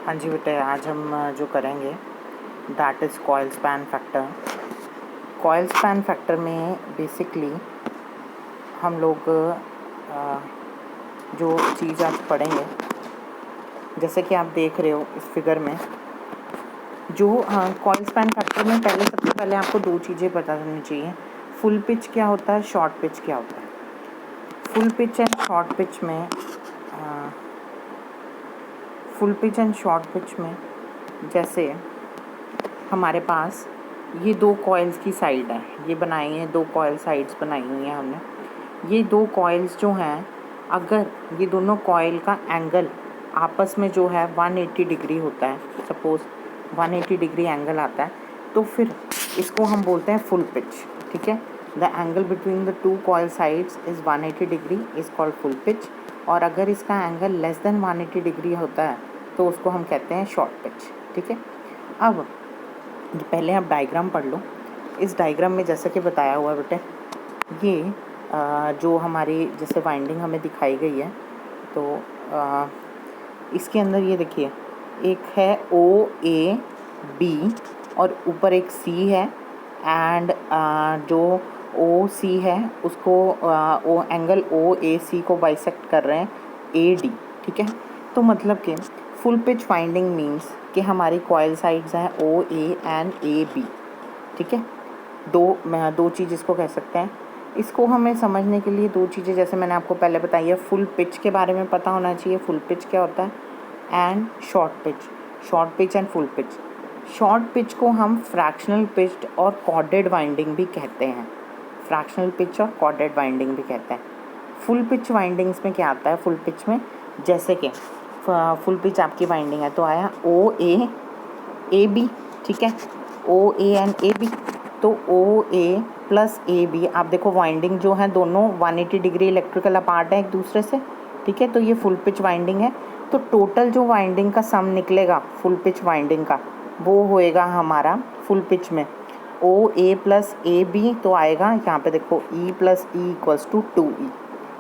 हाँ जी बेटे, आज हम जो करेंगे that is coil span factor. Coil span factor में बेसिकली हम लोग जो चीज़ आज पढ़ेंगे, जैसे कि आप देख रहे हो इस फिगर में, जो कॉइल स्पैन फैक्टर में सबसे पहले आपको दो चीज़ें पता होनी चाहिए। फुल पिच क्या होता है, शॉर्ट पिच क्या होता है। Full pitch and short pitch में जैसे हमारे पास ये दो कॉइल्स की साइड है, ये बनाई है, दो कॉइल साइड्स बनाई हुई हैं हमने। ये दो कॉइल्स जो हैं, अगर ये दोनों कॉइल का एंगल आपस में जो है 180 डिग्री होता है, सपोज़ 180 डिग्री एंगल आता है, तो फिर इसको हम बोलते हैं फुल पिच। ठीक है, the angle between the two coil sides is 180 degree is called full pitch. और अगर इसका एंगल लेस देन 180 डिग्री होता है तो उसको हम कहते हैं शॉर्ट पिच। ठीक है, अब पहले आप डायग्राम पढ़ लो। इस डायग्राम में जैसा कि बताया हुआ है बेटे, ये जो हमारी जैसे वाइंडिंग हमें दिखाई गई है, तो इसके अंदर ये देखिए, एक है OAB और ऊपर एक C है, एंड जो OC है उसको एंगल OAC को बाइसेक्ट कर रहे हैं AD। ठीक है, तो मतलब कि फुल पिच वाइंडिंग मीन्स कि हमारी कॉइल साइड्स हैं OA एंड AB। ठीक है, दो चीज़ इसको कह सकते हैं। इसको हमें समझने के लिए दो चीज़ें जैसे मैंने आपको पहले बताई है, फुल पिच के बारे में पता होना चाहिए, फुल पिच क्या होता है, and short pitch and full pitch. Short pitch को हम फ्रैक्शनल पिच और कॉर्डेड वाइंडिंग भी कहते हैं। फ्रैक्शनल पिच और कॉर्डेड वाइंडिंग भी कहते हैं। फुल पिच वाइंडिंग्स में क्या आता है, फुल पिच में जैसे कि फुल पिच आपकी वाइंडिंग है तो आया OAAB। ठीक है, OA एंड AB, तो OA प्लस AB, आप देखो वाइंडिंग जो है दोनों 180 डिग्री इलेक्ट्रिकल अपार्ट है एक दूसरे से। ठीक है, तो ये फुल पिच वाइंडिंग है। तो टोटल जो वाइंडिंग का सम निकलेगा फुल पिच वाइंडिंग का, वो होएगा हमारा फुल पिच में OA प्लस AB, तो आएगा यहाँ पे देखो E plus E equals to 2E।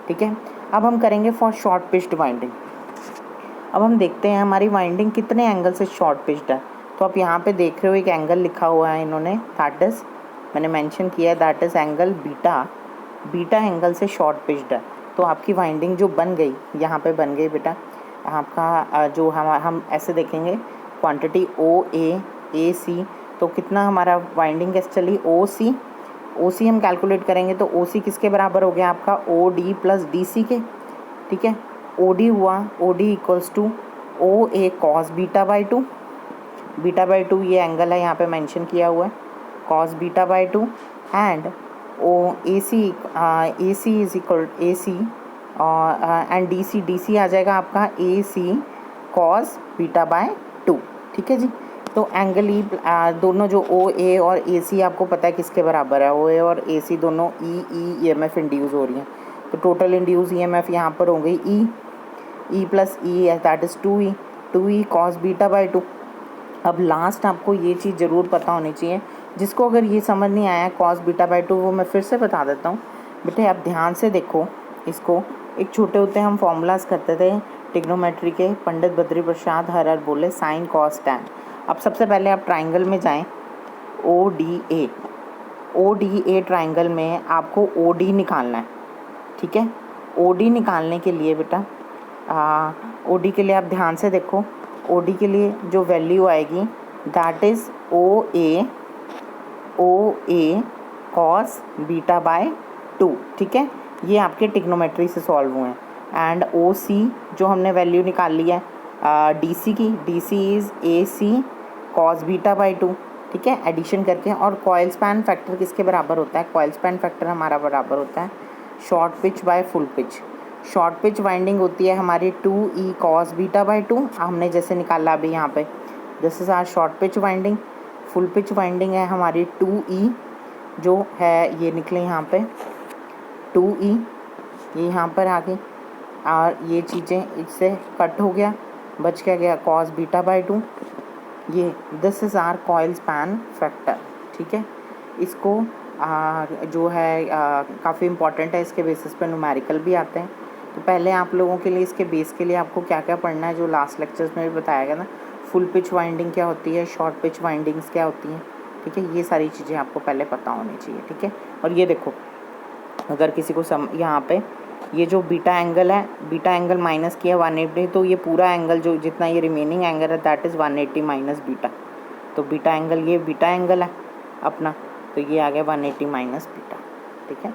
ठीक है, अब हम करेंगे फॉर शॉर्ट पिच्ड वाइंडिंग। अब हम देखते हैं हमारी वाइंडिंग कितने एंगल से शॉर्ट पिच्ड है। तो आप यहाँ पे देख रहे हो एक एंगल लिखा हुआ है इन्होंने, दैट इज़ मैंने मेंशन किया है, that is angle beta angle से शॉर्ट पिच्ड है। तो आपकी वाइंडिंग जो बन गई, यहाँ पे बन गई बेटा आपका जो हम ऐसे देखेंगे क्वांटिटी OAAC, तो कितना हमारा वाइंडिंग कैसे चली, OC हम कैलकुलेट करेंगे तो OC किसके बराबर हो गया आपका, OD प्लस DC के। ठीक है, OD हुआ, OD equals to OA cos beta by 2। Beta by 2 ये एंगल है यहाँ पे मेंशन किया हुआ है, cos beta by 2, and AC is equal AC and DC आ जाएगा आपका AC कॉस बीटा बाय 2। ठीक है जी, तो एंगल दोनों जो OA और AC आपको पता है किसके बराबर है, OA और AC दोनों EMF इंड्यूस हो रही हैं। तो टोटल इंड्यूस EMF यहाँ पर हो गई E plus E, that is 2E cos beta by 2। अब लास्ट आपको ये चीज़ ज़रूर पता होनी चाहिए, जिसको अगर ये समझ नहीं आया कॉस बीटा बाई 2, वो मैं फिर से बता देता हूँ बेटे। आप ध्यान से देखो इसको, एक छोटे होते हम फॉर्मूलाज करते थे ट्रिग्नोमेट्री के, पंडित बद्री प्रसाद हर बोले साइन कॉस टैन। अब सबसे पहले आप ट्राइंगल में जाएं, ODA ट्राइंगल में आपको OD निकालना है। ठीक है, OD निकालने के लिए बेटा OD के लिए आप ध्यान से देखो, OD के लिए जो वैल्यू आएगी that is OA cos beta by 2। ठीक है, ये आपके ट्रिग्नोमेट्री से सॉल्व हुए हैं। एंड OC जो हमने वैल्यू निकाल ली है DC की, DC is AC cos beta by 2। ठीक है, एडिशन करके। और कॉइल स्पैन फैक्टर किसके बराबर होता है, कॉइल स्पैन फैक्टर हमारा बराबर होता है short pitch by full pitch. Short pitch winding होती है हमारी 2E कॉस बीटा बाई 2, हमने जैसे निकाला अभी यहाँ पे, this is our short pitch winding. Full pitch winding है हमारी 2E, जो है ये निकले यहाँ पे 2E, ये यहाँ पर आ गई, और ये चीज़ें इससे कट हो गया, बच क्या गया कॉस बीटा बाई 2। ये this is our coil span factor. ठीक है, इसको जो है काफ़ी इंपॉर्टेंट है, इसके बेसिस पे न्यूमेरिकल भी आते हैं। तो पहले आप लोगों के लिए इसके बेस के लिए आपको क्या क्या पढ़ना है, जो लास्ट लेक्चर्स में भी बताया गया ना, फुल पिच वाइंडिंग क्या होती है, शॉर्ट पिच वाइंडिंग्स क्या होती हैं, ठीक है। ये सारी चीज़ें आपको पहले पता होनी चाहिए, ठीक है। और ये देखो, अगर किसी को यहाँ पे ये जो बीटा एंगल है, बीटा एंगल माइनस किया 180, तो ये पूरा एंगल जो जितना ये रिमेनिंग एंगल है दैट इज़ 180 माइनस बीटा। तो बीटा एंगल, ये बीटा एंगल है अपना, तो ये आ गया 180 माइनस बीटा, ठीक है।